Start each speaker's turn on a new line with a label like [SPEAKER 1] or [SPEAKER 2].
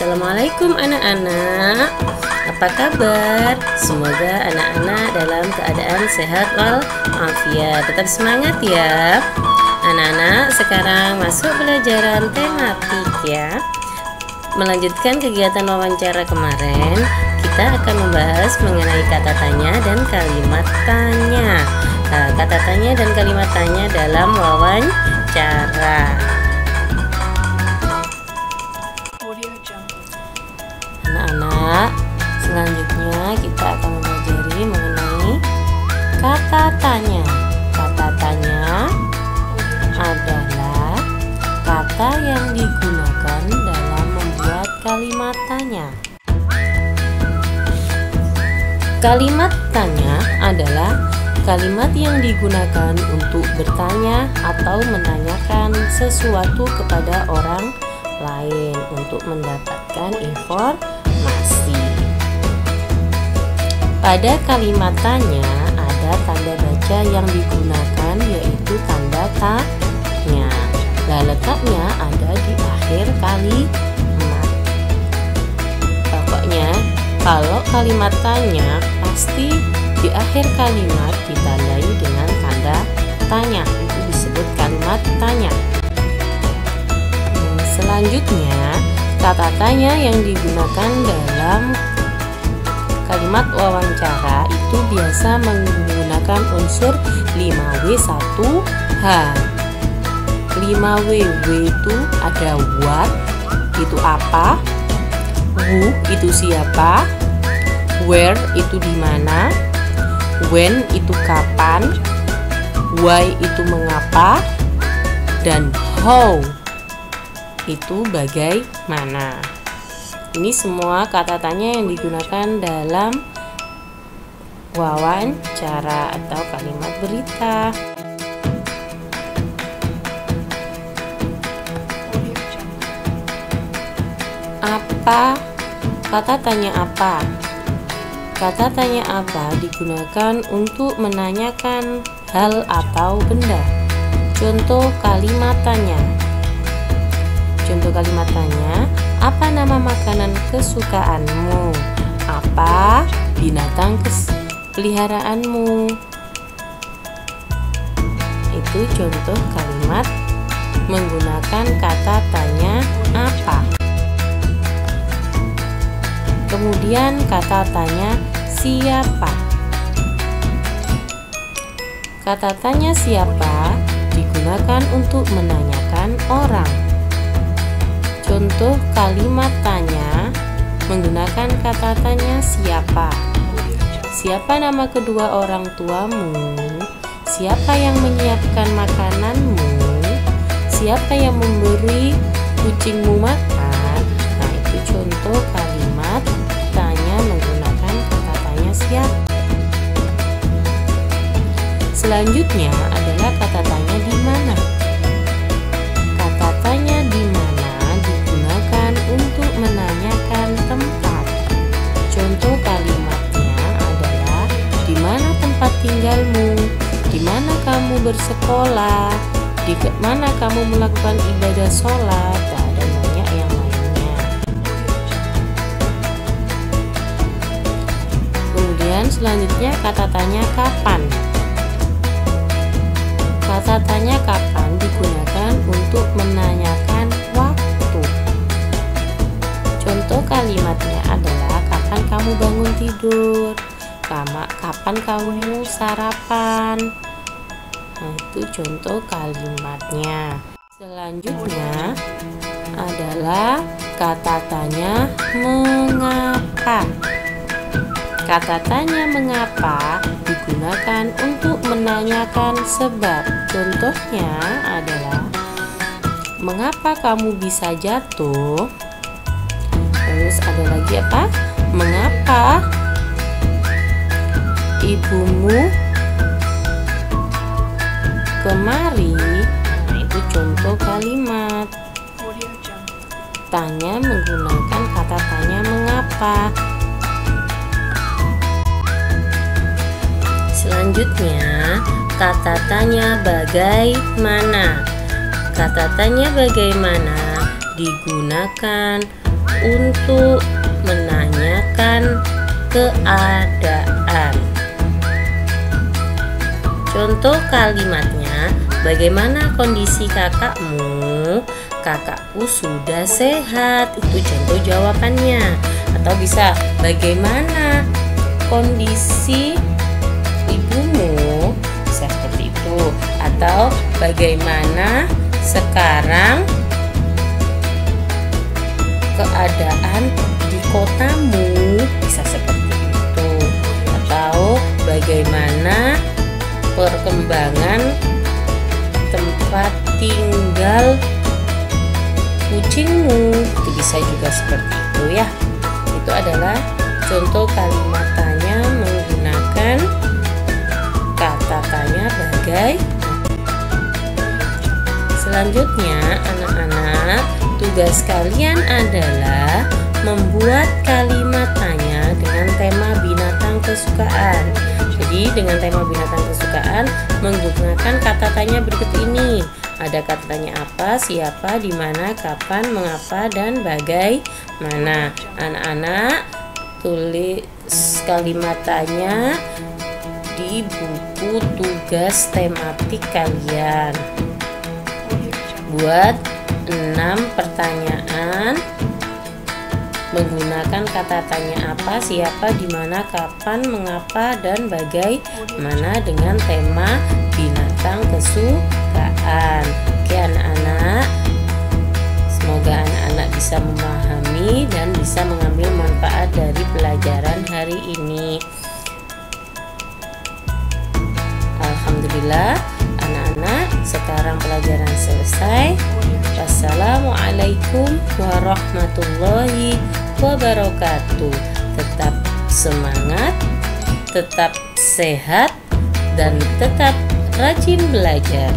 [SPEAKER 1] Assalamualaikum anak-anak. Apa kabar? Semoga anak-anak dalam keadaan sehat walafiat. Tetap semangat ya. Anak-anak sekarang masuk pelajaran tematik ya. Melanjutkan kegiatan wawancara kemarin, kita akan membahas mengenai kata tanya dan kalimat tanya. Kata tanya dan kalimat tanya dalam wawancara. Anak-anak, selanjutnya kita akan mempelajari mengenai kata tanya. Kata tanya adalah kata yang digunakan dalam membuat kalimat tanya. Kalimat tanya adalah kalimat yang digunakan untuk bertanya atau menanyakan sesuatu kepada orang lain untuk mendapatkan informasi. Pada kalimat tanya ada tanda baca yang digunakan, yaitu tanda tanya. Letaknya ada di akhir kalimat. Pokoknya kalau kalimat tanya pasti di akhir kalimat ditandai dengan tanda tanya. Itu disebut kalimat tanya. Selanjutnya, kata tanya yang digunakan dalam kalimat wawancara itu biasa menggunakan unsur 5W1H. 5W itu ada what, itu apa, who itu siapa, where itu di mana, when itu kapan, why itu mengapa, dan how itu bagaimana. Ini semua kata tanya yang digunakan dalam wawancara atau kalimat berita. Apa? Kata tanya apa? Kata tanya apa digunakan untuk menanyakan hal atau benda. Contoh kalimat tanya. Contoh kalimat tanya, apa nama makanan kesukaanmu? Apa binatang peliharaanmu? Itu contoh kalimat menggunakan kata tanya apa. Kemudian kata tanya siapa. Kata tanya siapa digunakan untuk menanyakan orang. Contoh kalimat tanya menggunakan kata tanya siapa. Siapa nama kedua orang tuamu? Siapa yang menyiapkan makananmu? Siapa yang memberi kucingmu makan? Nah, itu contoh kalimat tanya menggunakan kata tanya siapa. Selanjutnya adalah kata tanya di mana. Kata tanya di mana untuk menanyakan tempat. Contoh kalimatnya adalah di mana tempat tinggalmu, di mana kamu bersekolah, di mana kamu melakukan ibadah sholat, dan banyak yang lainnya. Kemudian selanjutnya kata tanya kapan. Kata tanya kapan digunakan untuk menanyakan waktu. Contoh kalimatnya adalah kapan kamu bangun tidur, kapan kamu sarapan. Nah, itu contoh kalimatnya. Selanjutnya adalah kata tanya mengapa. Kata tanya mengapa digunakan untuk menanyakan sebab. Contohnya adalah mengapa kamu bisa jatuh? Terus ada lagi apa? Mengapa ibumu kemari? Nah, itu contoh kalimat tanya menggunakan kata tanya mengapa. Selanjutnya kata tanya bagaimana. Kata tanya bagaimana digunakan untuk menanyakan keadaan. Contoh kalimatnya, bagaimana kondisi kakakmu? Kakakku sudah sehat. Itu contoh jawabannya. Atau bisa, bagaimana kondisi ibumu? Bisa seperti itu. Atau bagaimana sekarang keadaan di kotamu? Bisa seperti itu. Atau bagaimana perkembangan tempat tinggal kucingmu? Itu bisa juga seperti itu ya. Itu adalah contoh kalimat tanya menggunakan kata tanya bagai. Selanjutnya, anak-anak, tugas kalian adalah membuat kalimat tanya dengan tema binatang kesukaan. Jadi dengan tema binatang kesukaan menggunakan kata tanya berikut ini. Ada kata tanya apa, siapa, di mana, kapan, mengapa, dan bagaimana. Anak-anak tulis kalimat tanya di buku tugas tematik kalian. Buat 6 pertanyaan menggunakan kata tanya apa, siapa, di mana, kapan, mengapa, dan bagaimana dengan tema binatang kesukaan. Oke anak-anak, semoga anak-anak bisa memahami dan bisa mengambil manfaat dari pelajaran hari ini. Alhamdulillah, anak-anak, sekarang pelajaran selesai. Wassalamualaikum warahmatullahi wabarakatuh. Tetap semangat, tetap sehat, dan tetap rajin belajar.